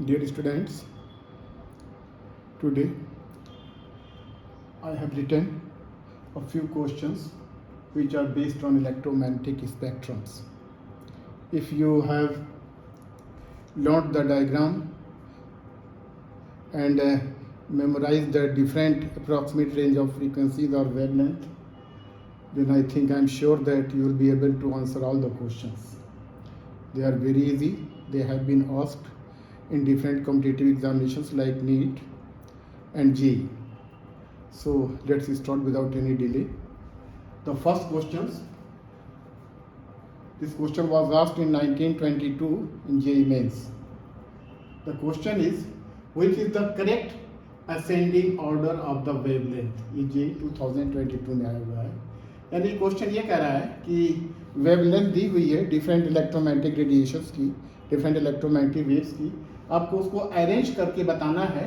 Dear students, today I have written a few questions which are based on electromagnetic spectrums. If you have learned the diagram and memorized the different approximate range of frequencies or wavelength, then I'm sure that you will be able to answer all the questions. They are very easy. They have been asked in different competitive examinations like NEET and JEE. So let's start without any delay. The first questions. This question was asked in 1922 in JEE Mains. The question is, which is the correct ascending order of the wavelength? ये JEE 2022 में आया हुआ है. यानी question ये कह रहा है कि वेवलेंथ दी हुई है डिफरेंट इलेक्ट्रोमैग्नेटिक रेडिएशंस की, डिफरेंट इलेक्ट्रोमैग्नेटिक वेव्स की. आपको उसको अरेंज करके बताना है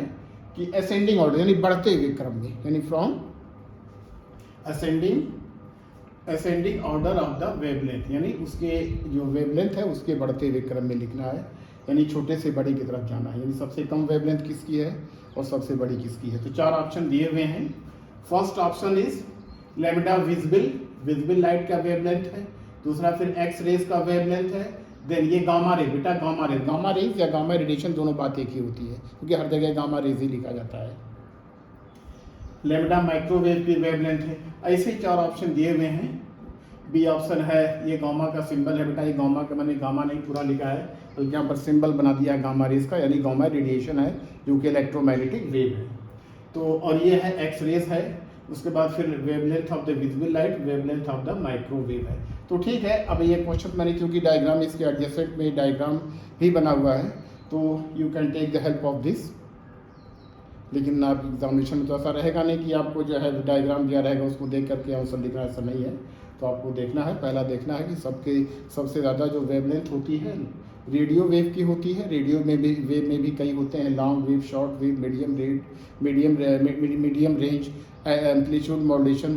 कि असेंडिंग ऑर्डर यानी बढ़ते हुए क्रम में, यानी from ascending order of the wavelength, यानी उसके जो वेवलेंथ है उसके बढ़ते हुए क्रम में लिखना है, यानी छोटे से बड़ी की तरफ जाना है. यानी सबसे कम वेवलेंथ किसकी है और सबसे बड़ी किसकी है. तो चार ऑप्शन दिए हुए हैं. First option is lambda visible light का वेवलेंथ है. दूसरा फिर एक्स रेज का वेवलेंथ है. देन ये गामा रे, बेटा गामा रेज या गामा रेडिएशन दोनों बात एक ही होती है क्योंकि हर जगह गामा रेज ही लिखा जाता है. लैम्डा माइक्रोवेव की वेवलेंथ है. ऐसे ही चार ऑप्शन दिए हुए हैं. बी ऑप्शन है ये गामा का सिंबल है. बेटा ये गामा का मैंने गामा नहीं पूरा लिखा है तो यहाँ पर सिंबल बना दिया है गामा रेज का, यानी गामा रेडिएशन है जो कि इलेक्ट्रोमैग्नेटिक वेव है. तो और ये है एक्स रेज है. उसके बाद फिर wavelength of the visible light, wavelength of the microwave है. तो ठीक है, अब ये क्वेश्चन मैंने क्योंकि डायग्राम इसके एडजेसेंट में डायग्राम ही बना हुआ है तो you can take the help of this. लेकिन आप एग्जामिनेशन में तो ऐसा रहेगा नहीं कि आपको जो है डायग्राम दिया रहेगा उसको देख करके आंसर लिखना, ऐसा नहीं है. तो आपको देखना है, पहला देखना है कि सबसे ज़्यादा जो वेवलेंथ होती है रेडियो वेव की होती है. रेडियो में भी वेव में भी कई होते हैं, long wave, short wave, medium range, amplitude modulation,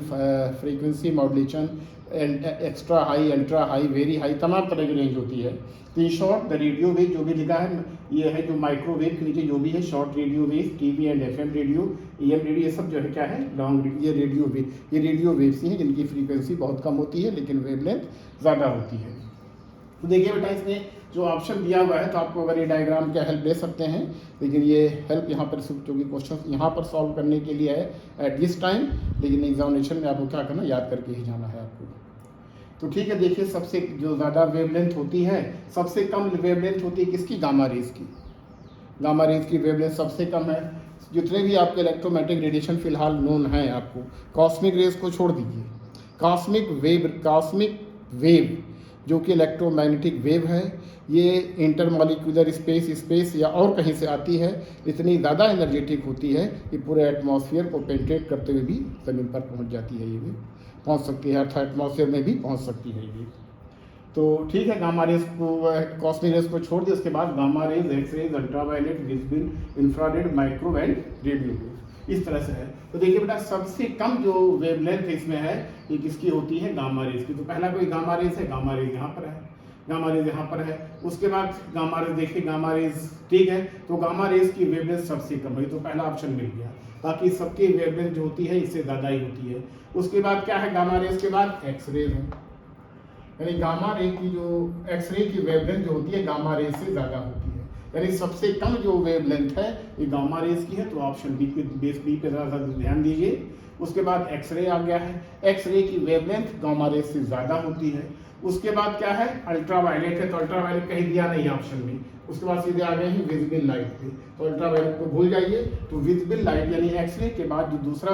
frequency modulation, extra high, ultra high, very high, तमाम तरह की रेंज होती है. तो in short the radio wave जो भी लिखा है ये है जो माइक्रोवेव के नीचे जो भी है short radio wave, TV and FM radio, AM radio, ये सब जो है क्या है लॉन्ग रेडियो. ये रेडियो वेव्स ही हैं जिनकी फ्रीक्वेंसी बहुत कम होती है लेकिन वेवलेंथ ज़्यादा होती है. तो देखिए बेटा इसमें जो ऑप्शन दिया हुआ है तो आपको अगर ये डायग्राम का हेल्प ले सकते हैं, लेकिन ये हेल्प यहाँ पर सिर्फ क्योंकि क्वेश्चन यहाँ पर सॉल्व करने के लिए है एट दिस टाइम, लेकिन एग्जामिनेशन में आपको क्या करना, याद करके ही जाना है आपको. तो ठीक है, देखिए सबसे जो ज़्यादा वेवलेंथ होती है, सबसे कम वेवलेंथ होती है किसकी, गामा रेज की. गामा रेज की वेवलेंथ सबसे कम है. जितने भी आपके इलेक्ट्रोमैग्नेटिक रेडिएशन फिलहाल नोन है आपको, कॉस्मिक रेज को छोड़ दीजिए, कॉस्मिक वेव जो कि इलेक्ट्रोमैग्नेटिक वेव है, ये इंटरमॉलिक्यूलर स्पेस या और कहीं से आती है, इतनी ज़्यादा एनर्जेटिक होती है कि पूरे एटमॉस्फेयर को पेंट्रेट करते हुए भी ज़मीन पर पहुंच जाती है. ये भी पहुंच सकती है, अर्थ एटमॉस्फेयर में भी पहुंच सकती है ये. तो ठीक है, गामा रेज को, कॉस्मिक रेज को छोड़ दिए. उसके बाद gamma rays, X rays, ultraviolet, visible, infrared, micro and radio wave, इस तरह से है. तो देखिए बेटा सबसे कम जो वेवलेंथ इसमें है ये किसकी होती है, गामा रेज की. तो पहला कोई गामा रेज है, गामा रेज यहाँ पर है, गामा रेज यहाँ पर है. उसके बाद गामा रेज, देखिए गामा रेज, ठीक है. तो गामा रेज की वेवलेंथ सबसे कम है, तो पहला ऑप्शन मिल गया. बाकी सबकी वेवलेंथ जो होती है इससे ज़्यादा ही होती है. उसके बाद क्या है, गामा रेज के बाद एक्स रेज है, यानी गामा रे की जो एक्स रे की वेवलेंथ जो होती है गामा रेज से ज़्यादा होती है. यानी सबसे कम जो वेवलेंथ है ये गामा रेज की है. तो ऑप्शन बी पे ज़रा ध्यान दीजिए. उसके बाद एक्स रे आ गया है. एक्स रे की वेवलेंथ गामा रेज से ज़्यादा होती है. उसके बाद क्या है, अल्ट्रावायलेट है. तो अल्ट्रावायलेट कहीं दिया नहीं है ऑप्शन में. उसके बाद सीधे आ गए हैं विजिबल लाइट पे. तो अल्ट्रावायलेट को भूल जाइए. तो विजिबल लाइट यानी एक्स रे के बाद जो दूसरा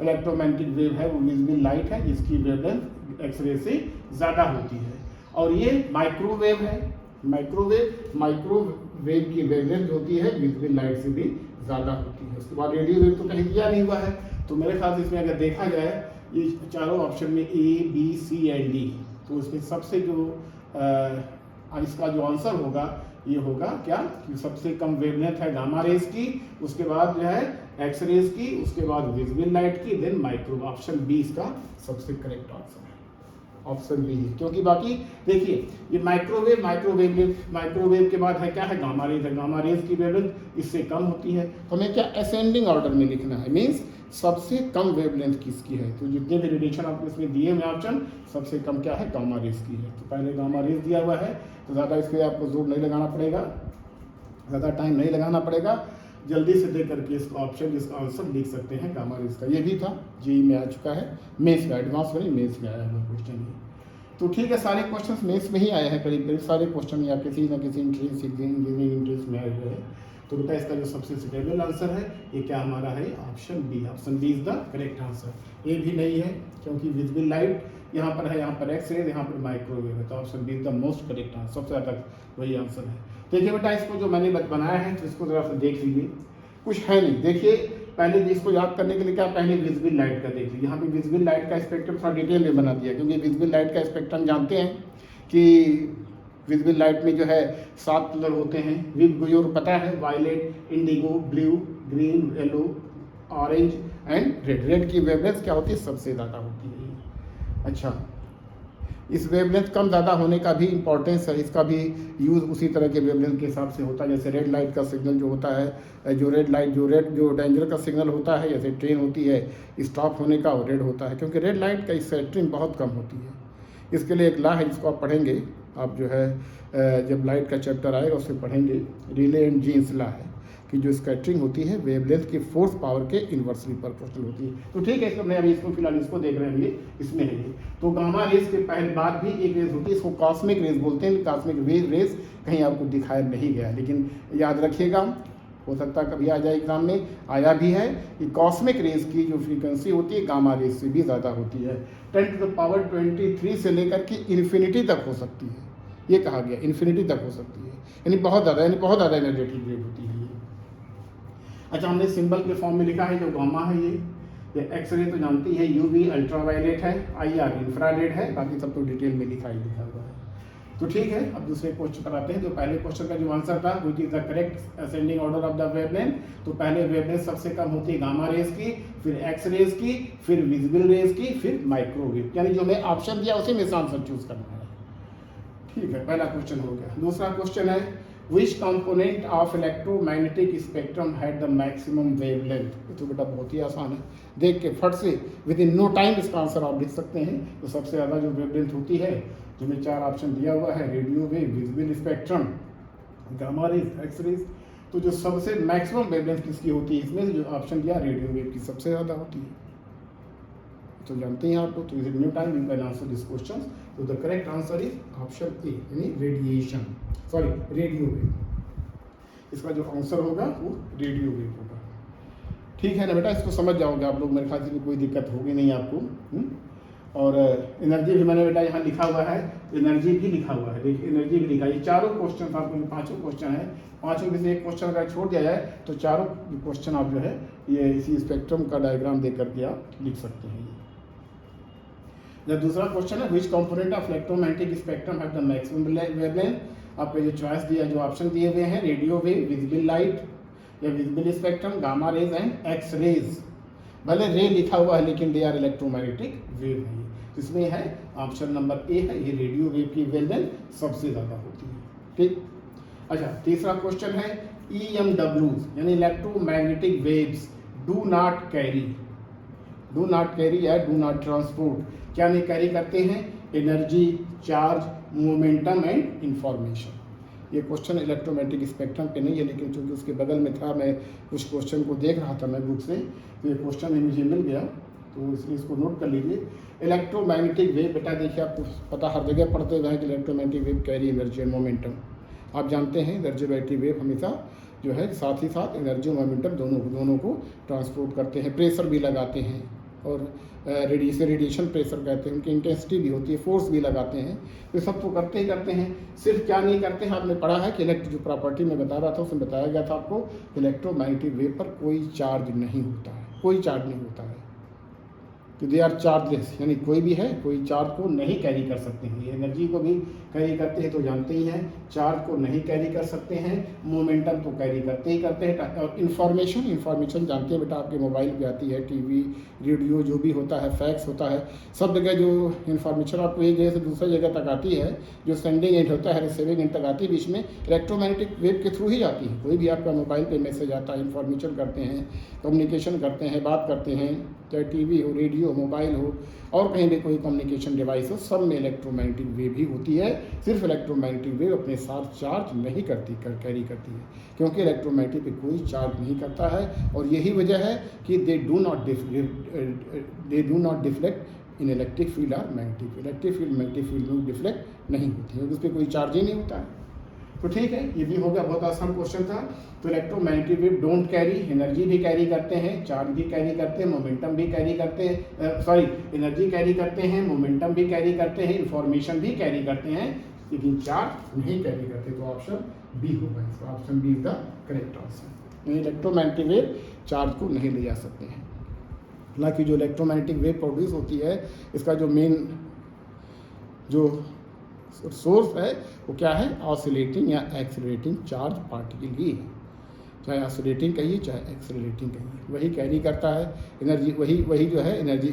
इलेक्ट्रोमैग्नेटिक वेव है वो विजिबल लाइट है जिसकी वेवलेंथ एक्स रे से ज़्यादा होती है. और ये माइक्रोवेव है. माइक्रोवेव की वेवलेंथ होती है विजिबल लाइट से भी ज़्यादा होती है. उसके बाद रेडियो वेव तो कहीं दिया नहीं हुआ है. तो मेरे ख्याल से इसमें अगर देखा जाए ये चारों ऑप्शन में ए, बी, सी एंड डी, तो इसमें सबसे जो इसका जो आंसर होगा ये होगा क्या, कि सबसे कम वेवलेंथ है गामा रेज की. उसके बाद जो है एक्स रेज की, उसके बाद विजिबल लाइट की, देन माइक्रो. ऑप्शन बी इसका सबसे करेक्ट आंसर है. ऑप्शन बी है, क्योंकि बाकी देखिए ये माइक्रोवेव के बाद है क्या है, गामा रेज है। गामा रेज की वेवलेंथ इससे कम होती है, तो हमें क्या असेंडिंग ऑर्डर में लिखना है, मीन्स सबसे कम वेवलेंथ किसकी है। तो जितने भी रेडिएशन आपको इसमें दिए हुए ऑप्शन, सबसे कम क्या है, गामा रेज की है। तो पहले गामा रेज दिया हुआ है, तो ज़्यादा इस पर आपको जोर नहीं लगाना पड़ेगा, ज़्यादा टाइम नहीं लगाना पड़ेगा, जल्दी से देख करके इसका ऑप्शन, इसका आंसर लिख सकते हैं गामा रेज का। ये भी था जी में आ चुका है, मेंस में, एडवांस में मेंस में आया हुआ क्वेश्चन ये। तो ठीक है, सारे क्वेश्चन मेंस में ही आए हैं, करीब करीब सारे क्वेश्चन या किसी न किसी इंजीनियरिंग इंट्रेंस में आए हुए हैं। तो बेटा इसका जो सबसे सुटेबल आंसर है ये क्या हमारा है, option B. Option B is the correct answer. A भी नहीं है, क्योंकि विजिबल लाइट यहाँ पर है, यहाँ पर एक्स रेज, यहाँ पर माइक्रोवेव है, तो option B is the most correct answer, सबसे ज़्यादा वही आंसर है। देखिए बेटा इसको जो मैंने बनाया है, तो इसको जरा सा देख लीजिए, कुछ है नहीं। देखिए पहले इसको याद करने के लिए क्या, पहले विजिबल लाइट का देख लीजिए। यहाँ पे विजिबल लाइट का स्पेक्ट्रम थोड़ा डिटेल में बना दिया, क्योंकि विजिबल लाइट का स्पेक्ट्रम जानते हैं कि विजिबल लाइट में जो है 7 कलर होते हैं। विव पता है, violet, indigo, blue, green, yellow, orange and red. Red की वेवलेंथ क्या होती है, सबसे ज़्यादा होती है। अच्छा, इस वेवलेंथ कम ज़्यादा होने का भी इंपॉर्टेंस है, इसका भी यूज़ उसी तरह के वेवलेंथ के हिसाब से होता है। जैसे रेड लाइट का सिग्नल जो होता है, जो डेंजर का सिग्नल होता है, जैसे ट्रेन होती है, स्टॉप होने का वो रेड होता है, क्योंकि रेड लाइट का स्कैटरिंग बहुत कम होती है। इसके लिए एक लॉ है जिसको आप पढ़ेंगे, आप जो है जब लाइट का चैप्टर आएगा उसमें पढ़ेंगे, रिले एंड जीन्स लॉ है, कि जो स्कैटरिंग होती है वेवलेंथ की फोर्स पावर के इन्वर्सली प्रोपोर्शनल होती है। तो ठीक है, इसमें अभी इसको फिलहाल इसको देख रहे हैं, ये इसमें है ये। तो गामा रेज के पहले बाद भी एक रेज होती है, इसको कॉस्मिक रेज बोलते हैं। कॉस्मिक रेज कहीं आपको दिखाया नहीं गया, लेकिन याद रखिएगा, हो सकता है कभी आ जाए एग्जाम में, आया भी है कि कॉस्मिक रेज की जो फ्रीक्वेंसी होती है गामा रेज से भी ज़्यादा होती है। 10⁻23 से लेकर के इन्फिनिटी तक हो सकती है, ये कहा गया, इन्फिनिटी तक हो सकती है, यानी बहुत ज़्यादा एनर्जेटिक वेव होती है। अच्छा, हमने सिंबल के फॉर्म में लिखा है, जो गामा है ये एक्सरे तो जानती है, यूवी अल्ट्रावायलेट है, आईआर इंफ्रारेड है, बाकी सब तो डिटेल में लिखा हुआ है। तो ठीक है, अब दूसरे क्वेश्चन पर आते हैं। जो पहले क्वेश्चन का जो आंसर था, which is the correct ascending order of the wavelength, तो पहले वेवलेंथ सबसे कम होती है गामा रेज की, फिर एक्स रेज की, फिर विजिबल रेज की, फिर माइक्रोवेव, यानी जो मैं ऑप्शन दिया उसी में से आंसर चूज करना है। ठीक है, पहला क्वेश्चन हो गया। दूसरा क्वेश्चन है, which component of electromagnetic spectrum had the maximum wavelength। तो बेटा बहुत ही आसान है, देख के फट से विद इन नो टाइम इसका आंसर आप लिख सकते हैं। तो सबसे ज़्यादा जो वेवलेंथ होती है, जो में 4 ऑप्शन दिया हुआ है, radio wave, visible spectrum, gamma rays, X rays, तो जो सबसे मैक्सिमम वेवलेंथ किसकी होती है, इसमें जो ऑप्शन दिया रेडियो वेव की सबसे ज़्यादा होती है। तो जानते हैं आप लोग, तो new time you can answer this question. तो the correct answer is option A, यानी रेडियो वेव। इसका जो आंसर होगा वो रेडियो वेव होगा। ठीक है ना बेटा, इसको समझ जाओगे आप लोग, मेरे ख्याल से कोई दिक्कत होगी नहीं आपको। और एनर्जी भी मैंने बेटा यहाँ लिखा हुआ है, एनर्जी भी लिखा हुआ है, देखिए एनर्जी भी लिखा है। ये चारों क्वेश्चन आपको, 5 क्वेश्चन है, 5 में से एक क्वेश्चन अगर छोड़ दिया जाए तो चारों क्वेश्चन आप जो है ये इसी स्पेक्ट्रम का डायग्राम देख करके आप लिख सकते हैं। जब दूसरा क्वेश्चन है, which component of electromagnetic spectrum have the maximum wavelength, आपको जो चॉइस दिया, जो ऑप्शन दिए हुए हैं, रेडियो वेव, विजिबल लाइट या visible spectrum, gamma rays and X rays. भले रे लिखा हुआ है लेकिन दे आर इलेक्ट्रोमैग्नेटिक वेव है। इसमें है ऑप्शन नंबर ए है, ये रेडियो वेव की वेवलेंथ सबसे ज़्यादा होती है। ठीक, अच्छा तीसरा क्वेश्चन है, EMWs यानी electromagnetic waves do not carry या डू नॉट ट्रांसपोर्ट, क्या नहीं कैरी करते हैं, energy, charge, momentum and information. ये क्वेश्चन इलेक्ट्रोमैग्नेटिक स्पेक्ट्रम पे नहीं है, लेकिन चूंकि उसके बगल में था, मैं उस क्वेश्चन को देख रहा था मैं बुक से, तो ये क्वेश्चन मुझे मिल गया, तो इसलिए इसको नोट कर लीजिए। इलेक्ट्रोमैग्नेटिक वेव बेटा देखिए, आपको पता हर जगह पढ़ते हुए हैं कि electromagnetic wave carry energy and momentum. आप जानते हैं एनर्जी वेव हमेशा जो है साथ ही साथ एनर्जी और मोमेंटम दोनों को ट्रांसपोर्ट करते हैं, प्रेशर भी लगाते हैं, और रेडिएशन प्रेशर कहते हैं, उनकी इंटेंसिटी भी होती है, फोर्स भी लगाते हैं। तो सब तो करते हैं। सिर्फ क्या नहीं करते हैं, आपने पढ़ा है कि जो प्रॉपर्टी मैं बता रहा था उसमें बताया गया था आपको, इलेक्ट्रोमैग्नेटिक वेव पर कोई चार्ज नहीं होता है, कोई चार्ज नहीं होता है। तो दे आर चार्जलेस, यानी कोई भी है कोई चार्ज को नहीं कैरी कर सकते हैं। ये एनर्जी को भी कैरी करते हैं तो जानते ही हैं, चार्ज को नहीं कैरी कर सकते हैं, मोमेंटम तो कैरी करते ही करते हैं। और इन्फॉर्मेशन जानते हैं बेटा, आपके मोबाइल पे आती है, टीवी रेडियो जो भी होता है, फैक्स होता है, सब जगह जो इन्फॉर्मेशन आपको एक जगह से दूसरी जगह तक आती है, जो सेंडिंग एंड होता है रिसीविंग एंड तक आती है, बीच में इलेक्ट्रोमैग्नेटिक वेव के थ्रू ही आती है। कोई भी आपका मोबाइल पे मैसेज आता है, इन्फॉर्मेशन करते हैं, कम्युनिकेशन करते हैं, बात करते हैं, चाहे टीवी हो, रेडियो, मोबाइल हो और कहीं भी कोई कम्युनिकेशन डिवाइस हो, सब में इलेक्ट्रोमैग्नेटिक वेव ही होती है। सिर्फ इलेक्ट्रोमैग्नेटिक वेव अपने साथ चार्ज नहीं कैरी करती है, क्योंकि इलेक्ट्रोमैग्नेटिक पे कोई चार्ज नहीं करता है। और यही वजह है कि they do not deflect in electric field और मैग्नेटिक फील्ड में डिफ्लेक्ट नहीं होती है, उस पर कोई चार्ज ही नहीं होता है। तो ठीक है, ये भी हो गया, बहुत आसान क्वेश्चन था। तो electromagnetic wave don't carry, energy भी कैरी करते हैं, चार्ज भी कैरी करते हैं, मोमेंटम भी कैरी करते हैं, एनर्जी कैरी करते हैं, मोमेंटम भी कैरी करते हैं, इंफॉर्मेशन भी कैरी करते हैं, लेकिन चार्ज नहीं कैरी करते। तो ऑप्शन बी होगा, इसका option B is the correct answer. Electromagnetic wave charge को नहीं ले जा सकते हैं। हालांकि जो इलेक्ट्रोमैग्नेटिक वेव प्रोड्यूस होती है, इसका जो मेन जो सोर्स है वो क्या है, ऑसिलेटिंग या एक्सेलरेटिंग चार्ज पार्टिकल ही है। चाहे ऑसिलेटिंग कहिए चाहे एक्सेलरेटिंग कहिए, वही कैरी करता है एनर्जी, वही जो है एनर्जी,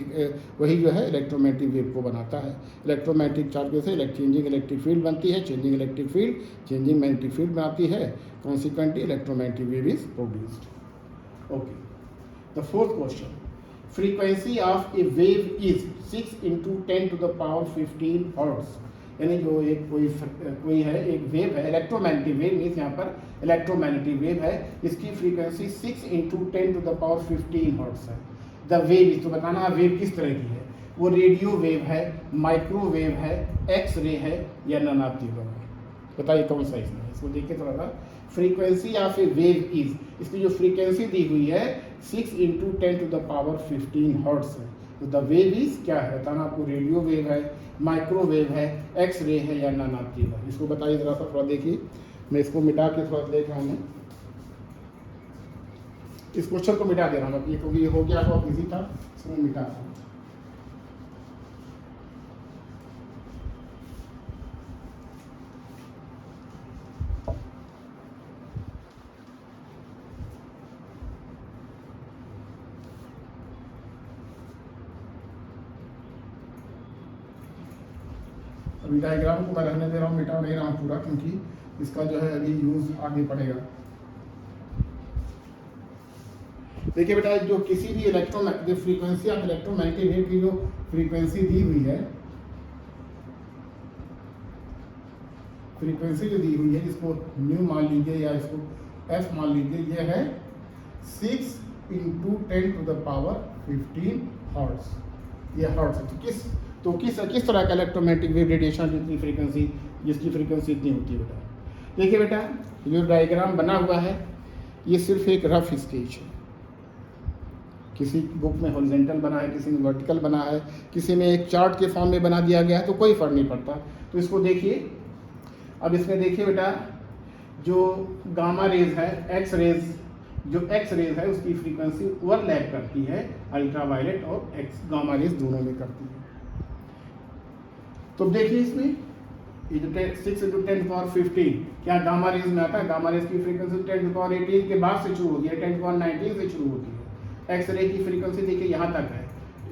वही जो है इलेक्ट्रोमैग्नेटिक वेव को बनाता है। इलेक्ट्रोमैग्नेटिक चार्ज से चेंजिंग इलेक्ट्रिक फील्ड बनती है, changing electric field changing magnetic field बनाती है, consequently electromagnetic wave is produced. Okay, the fourth question, frequency of A wave is 6 × 10⁻15 hertz. यानी जो एक कोई है, एक वेव है, इलेक्ट्रोमैग्नेटिक वेव मीन्स यहाँ पर इलेक्ट्रोमैग्नेटिक वेव है, इसकी फ्रीक्वेंसी 6 × 10⁻15 हर्ट्ज है। द वेव इज, तो बताना वेव किस तरह की है, वो रेडियो वेव है, माइक्रोवेव है, एक्स रे है या नन ऑफ द अबव है। बताइए कौन सा इसमें है। इसको देखिए थोड़ा सा, frequency of A wave is, इसकी जो फ्रीक्वेंसी दी हुई है 6 × 10⁻15 हर्ट्ज है। तो द वेव इज क्या है बताना आपको, रेडियो वेव है, माइक्रोवेव है, एक्स रे है या नन ऑफ द अबव। इसको बताइए जरा सा, थोड़ा देखिए, मैं इसको मिटा के थोड़ा देख रहा हूँ, इस क्वेश्चन को मिटा दे रहा हूँ क्योंकि ये हो गया बहुत ईजी था, इसको मिटा रहा हूँ। अभी डायग्राम को मैं रहने दे रहा हूँ, मिटा नहीं रहा हूँ पूरा, क्योंकि इसका जो है अभी यूज आगे पड़ेगा। देखिए बेटा, जो किसी भी electromagnetic frequency of electromagnetic wave की जो फ्रीक्वेंसी दी हुई है, फ्रीक्वेंसी जो दी हुई है, इसको न्यू मान लीजिए या इसको एफ मान लीजिए, ये है 6 × 10⁻15 हर्ट्ज। ये हर्ट्ज है। तो किस तरह का इलेक्ट्रोमैग्नेटिक वेव रेडिएशन जितनी फ्रीक्वेंसी, जिसकी फ्रीक्वेंसी इतनी होती है बेटा। देखिए बेटा, जो डायग्राम बना हुआ है ये सिर्फ एक रफ स्केच है। किसी बुक में हॉरिजॉन्टल बना है, किसी में वर्टिकल बना है, किसी में एक चार्ट के फॉर्म में बना दिया गया है, तो कोई फर्क नहीं पड़ता। तो इसको देखिए, अब इसमें देखिए बेटा, जो गामा रेज है, एक्स रेज है उसकी फ्रीक्वेंसी ओवरलैप करती है अल्ट्रावायलेट और एक्स गामा रेज दोनों में करती है। तो देखिए इसमें ये जो 6 × 10⁻15 क्या गामा रेज में आता है। गामा रेज की फ्रीक्वेंसी 10⁻18 के बाद से शुरू होती है, 10⁻19 से शुरू होती है। एक्स रे की फ्रीक्वेंसी देखिए यहाँ तक है,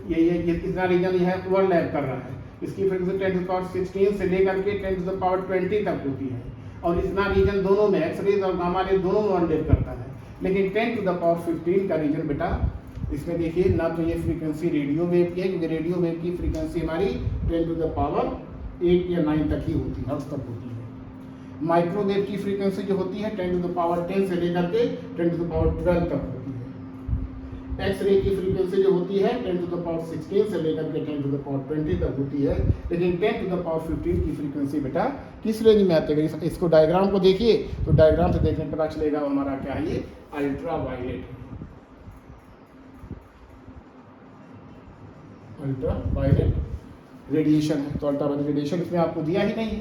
ये इतना रीजन यह ओवरलैप कर रहा है। इसकी फ्रीक्वेंसी 10⁻16 से लेकर के 10⁻20 तक होती है, और इतना रीजन दोनों में, एक्स रेज और गामा रेज दोनों में ओवरलैप करता है। लेकिन 10⁻15 का रीजन बेटा, इसमें देखिए ना तो ये फ्रीक्वेंसी रेडियो वेव की है, क्योंकि रेडियो वेव की फ्रीक्वेंसी हमारी 10⁻8 या 9 तक ही होती है, हर्ट्ज तक होती है। माइक्रोवेव की फ्रीक्वेंसी जो होती है 10⁻10 से लेकर के 10⁻12 तक होती है। एक्स रे की फ्रीक्वेंसी जो होती है 10⁻16 से लेकर के 10⁻20 तक होती है। लेकिन 10⁻15 की फ्रीक्वेंसी बेटा किस रेंज में आती है। इसको डायग्राम को देखिए, तो डायग्राम से देखने पता चलेगा हमारा क्या है, ये अल्ट्रावायलेट है। अल्ट्रावायलेट रेडिएशन है। तो अल्ट्रावायलेट रेडिएशन इसमें आपको दिया ही नहीं है,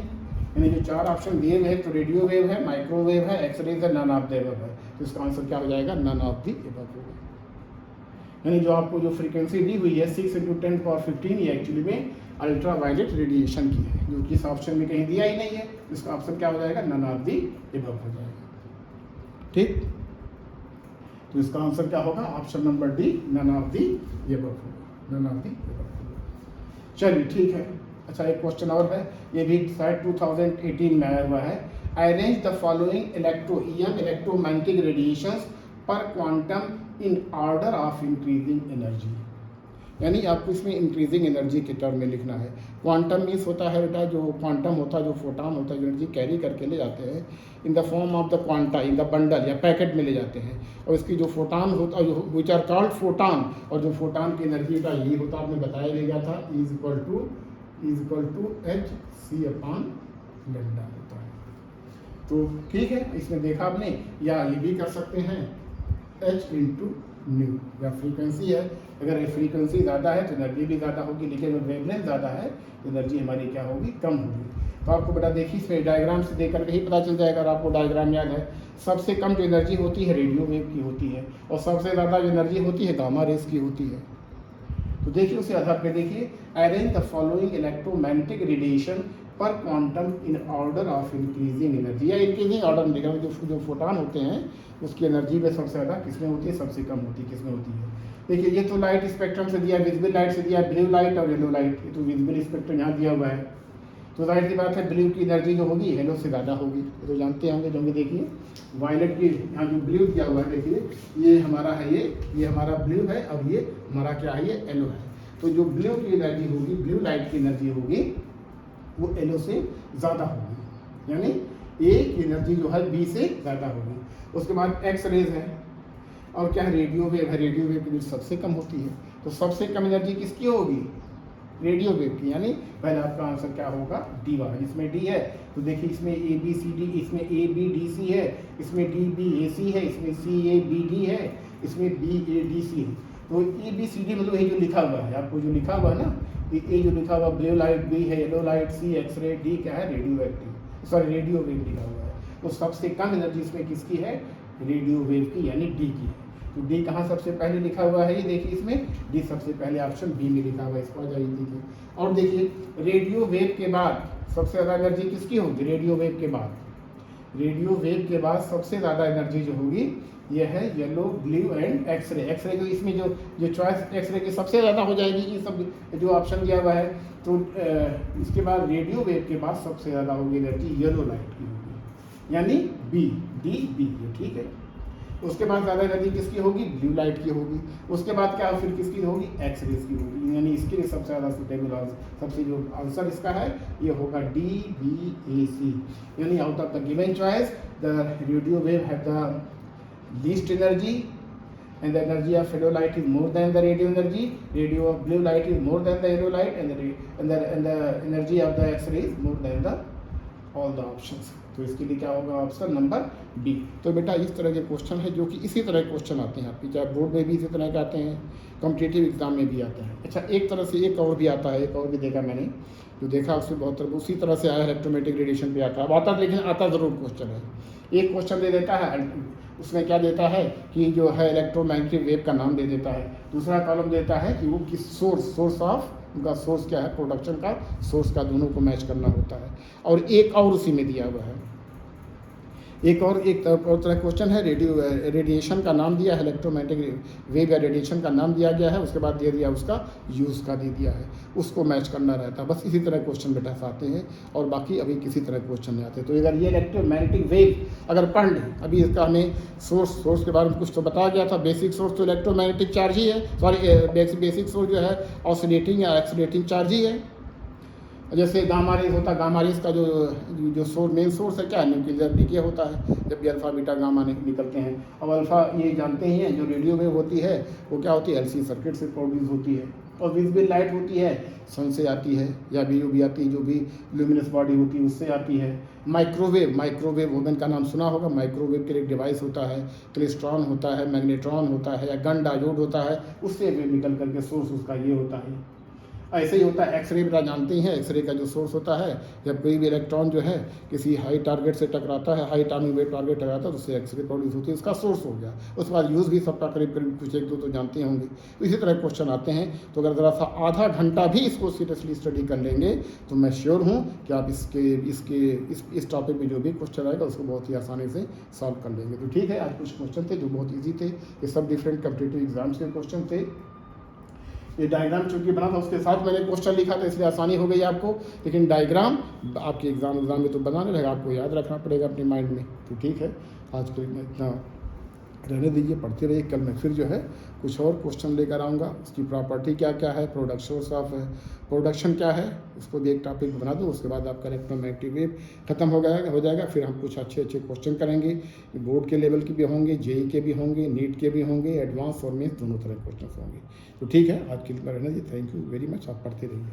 यानी जो 4 ऑप्शन दिए हुए हैं, तो रेडियो वेव है, माइक्रोवेव है, एक्स रेज है, नन ऑफ द अबव है। तो इसका आंसर क्या हो जाएगा, नन ऑफ द अबव होगा। यानी जो आपको जो फ्रीक्वेंसी दी हुई है 6 × 10⁻15 ये एक्चुअली में अल्ट्रा वायलेट रेडिएशन की है, जो कि इस ऑप्शन में कहीं दिया ही नहीं है। इसका ऑप्शन क्या हो जाएगा, नन ऑफ दी एबव हो जाएगा। ठीक, तो इसका आंसर क्या होगा, option number D, none of the above होगा, नन ऑफ दी एबव। चलिए ठीक है। अच्छा, एक क्वेश्चन और है, ये भी शायद 2018 में आया हुआ है। Arrange the following electromagnetic radiations per quantum in order of increasing energy. यानी आपको इसमें इंक्रीजिंग एनर्जी के टर्म में लिखना है। क्वांटम मीन्स होता है बेटा, जो क्वांटम होता है, जो फोटॉन होता है, एनर्जी कैरी करके ले जाते हैं in the form of the quanta, in the bundle या पैकेट में ले जाते हैं। और इसकी जो फोटॉन होता है, विच आर कॉल्ड फोटॉन, और जो फोटॉन की एनर्जी का यही होता आपने बताया ले गया था, इज इक्वल टू hc/λ होता है। तो ठीक है, इसमें देखा आपने, या ये भी कर सकते हैं h × न्यू, या फ्रीक्वेंसी है, अगर फ्रीक्वेंसी ज़्यादा है तो एनर्जी भी ज़्यादा होगी, लेकिन अगर वेवलेंथ ज़्यादा है तो एनर्जी हमारी क्या होगी, कम होगी। तो आपको बेटा देखिए, इसमें डायग्राम से देख करके ही पता चल जाएगा। अगर आपको डायग्राम याद है, सबसे कम जो एनर्जी होती है रेडियो वेव की होती है, और सबसे ज़्यादा जो एनर्जी होती है गामा रेस की होती है। तो देखिए उसे आधार पर देखिए, arrange the following electromagnetic radiation per quantum in order of increasing energy, या इंक्रीजिंग ऑर्डर में देखा, जो फोटॉन होते हैं उसकी एनर्जी में सबसे ज़्यादा किसमें होती है, सबसे कम होती है किसमें होती है। देखिए ये तो लाइट स्पेक्ट्रम से दिया, विजिबल लाइट से दिया, ब्लू लाइट और येलो लाइट। ये तो विजिबल स्पेक्ट्रम यहाँ दिया हुआ है, तो जाहिर सी बात है ब्लू की एनर्जी जो होगी येलो से ज़्यादा होगी, ये तो जानते होंगे। जो देखिए वायलेट की यहाँ जो ब्लू दिया हुआ है, देखिए ये हमारा है, ये हमारा ब्लू है, और ये हमारा क्या है, ये येलो है। तो जो ब्लू की एनर्जी होगी, ब्लू लाइट की एनर्जी होगी, वो येलो से ज़्यादा होगी, यानी ए की एनर्जी जो है बी से ज़्यादा होगी। उसके बाद एक्स रेज है, और क्या है, रेडियो वेव है, रेडियो वेव की सबसे कम होती है। तो सबसे कम एनर्जी किसकी होगी, रेडियो वेव की, यानी पहले आपका आंसर क्या होगा, डी वाला। इसमें डी है तो देखिए इसमें ए बी सी डी, इसमें ए बी डी सी है, इसमें डी बी ए सी है, इसमें सी ए बी डी है, इसमें बी ए डी सी है। तो ए बी सी डी मतलब ये जो लिखा हुआ है, आपको जो लिखा हुआ है ना, ए जो लिखा हुआ ब्लू लाइट, बी है येलो लाइट, सी एक्स रे, डी क्या है, radio active, sorry radio wave लिखा हुआ है। तो सबसे कम एनर्जी इसमें किसकी है, रेडियो वेव की, यानी डी की। तो डी कहाँ सबसे पहले लिखा हुआ है, ये देखिए इसमें डी सबसे पहले ऑप्शन बी में लिखा हुआ है, इसको आ जाइए देखिए। और देखिए रेडियो वेव के बाद सबसे ज़्यादा एनर्जी किसकी होगी, रेडियो वेव के बाद, रेडियो वेव के बाद सबसे ज़्यादा एनर्जी जो होगी ये है yellow, blue and X-ray. X-ray जो इसमें जो चॉइस एक्सरे की सबसे ज़्यादा हो जाएगी, ये सब जो ऑप्शन दिया हुआ है। तो इसके बाद रेडियो वेव के बाद सबसे ज़्यादा होगी एनर्जी येलो लाइट की होगी, यानी बी, डी बी, ठीक है। उसके बाद ज़्यादा एनर्जी किसकी होगी, ब्लू लाइट की होगी। उसके बाद क्या फिर किसकी होगी, एक्स रेज की होगी, यानी इसके लिए सबसे ज़्यादा सुटेबल सबसे जो आंसर इसका है ये होगा डी बी ए सी, यानी out of the given choice the radio wave have the least energy and the energy of yellow light is more than the radio energy, radio of blue light is more than the yellow light, and the energy of the x-ray is more than the all the options। तो इसके लिए क्या होगा, option number B. तो बेटा इस तरह के क्वेश्चन है जो कि इसी तरह के क्वेश्चन आते हैं आपकी, चाहे बोर्ड में भी इसी तरह के आते हैं, कॉम्पिटिटिव एग्जाम में भी आते हैं। अच्छा, एक तरह से एक और भी आता है, एक और भी देखा मैंने, जो देखा उसमें बहुत तरह उसी तरह से आया, इलेक्ट्रोमैग्नेटिक रेडिएशन पे आता है। अब आता लेकिन आता ज़रूर क्वेश्चन है, एक क्वेश्चन दे देता है, उसमें क्या देता है कि जो है इलेक्ट्रोमैग्नेटिक वेव का नाम दे देता है, दूसरा कॉलम देता है कि वो किस सोर्स ऑफ, उनका सोर्स क्या है, प्रोडक्शन का सोर्स का, दोनों को मैच करना होता है। और एक और उसी में दिया हुआ है, एक तरह क्वेश्चन है, रेडिएशन का नाम दिया है, इलेक्ट्रोमैग्नेटिक वेव या रेडिएशन का नाम दिया गया है, उसके बाद दे दिया उसका यूज़ का दे दिया है, उसको मैच करना रहता है। बस इसी तरह क्वेश्चन बेटा आते हैं, और बाकी अभी किसी तरह क्वेश्चन नहीं आते। तो अगर ये इलेक्ट्रोमैग्नेटिक वेव अगर पढ़ लें, अभी इसका हमें सोर्स के बारे में कुछ तो बताया गया था। बेसिक सोर्स तो इलेक्ट्रोमैग्नेटिक चार्ज ही है, सॉरी बेसिक सोर्स जो है ऑसिलेटिंग या एक्सीलेटिंग चार्ज ही है। जैसे गामा रेज होता है, गामा रेज का जो सोर्स, मेन सोर्स है क्या है, न्यूक्लियर डीके होता है, जब भी अल्फा बीटा गामा निकलते हैं। अब अल्फा ये जानते ही हैं, जो रेडियो वेव होती है वो क्या होती है, एलसी सर्किट से प्रोड्यूस होती है। और विजिबल लाइट होती है, सन से आती है, या भी आती है, जो भी ल्यूमिनस बॉडी होती है उससे आती है। माइक्रोवेव वोमेन का नाम सुना होगा। माइक्रोवेव के लिए एक डिवाइस होता है, क्लेस्ट्रॉन होता है, मैग्नेट्रॉन होता है, या गन डायोड होता है, उससे वेव निकल करके सोर्स उसका ये होता है। ऐसे ही होता है एक्सरे, बेटा जानते ही हैं एक्सरे का जो सोर्स होता है, जब कोई भी इलेक्ट्रॉन जो है किसी हाई टारगेट से टकराता है, हाई एटॉमिक वेट टारगेट टकराता है तो उससे एक्सरे प्रोड्यूस होती है, उसका सोर्स हो गया। उसके बाद यूज़ भी सबका करीब करीब कुछ एक दो तो जानते होंगे। इसी तरह क्वेश्चन आते हैं, तो अगर ज़रा सा आधा घंटा भी इसको सीरियसली स्टडी कर लेंगे तो मैं श्योर हूँ कि आप इस टॉपिक में जो भी क्वेश्चन आएगा उसको बहुत ही आसानी से सॉल्व कर लेंगे। तो ठीक है, आज कुछ क्वेश्चन थे जो बहुत ईजी थे, ये सब डिफरेंट कॉम्पिटिटिव एग्जाम्स के क्वेश्चन थे। ये डायग्राम चूंकि बना था उसके साथ मैंने क्वेश्चन लिखा था इसलिए आसानी हो गई आपको, लेकिन डायग्राम आपके एग्जाम में तो बनाने रहेगा, आपको याद रखना पड़ेगा अपने माइंड में। तो ठीक है, आज के लिए इतना रहने दीजिए, पढ़ते रहिए। कल मैं फिर जो है कुछ और क्वेश्चन लेकर आऊँगा, उसकी प्रॉपर्टी क्या क्या है, प्रोडक्शन क्या है, उसको भी एक टॉपिक बना दूँ। उसके बाद आपका इलेक्ट्रोमैग्नेटिक वेव खत्म हो जाएगा। फिर हम कुछ अच्छे क्वेश्चन करेंगे, बोर्ड के लेवल के भी होंगे, जेई के भी होंगे, नीट के भी होंगे, एडवांस और मेंस दोनों तरह के क्वेश्चन होंगे। तो ठीक है, आज के लिए रहने दीजिए। थैंक यू वेरी मच, आप पढ़ते रहिए।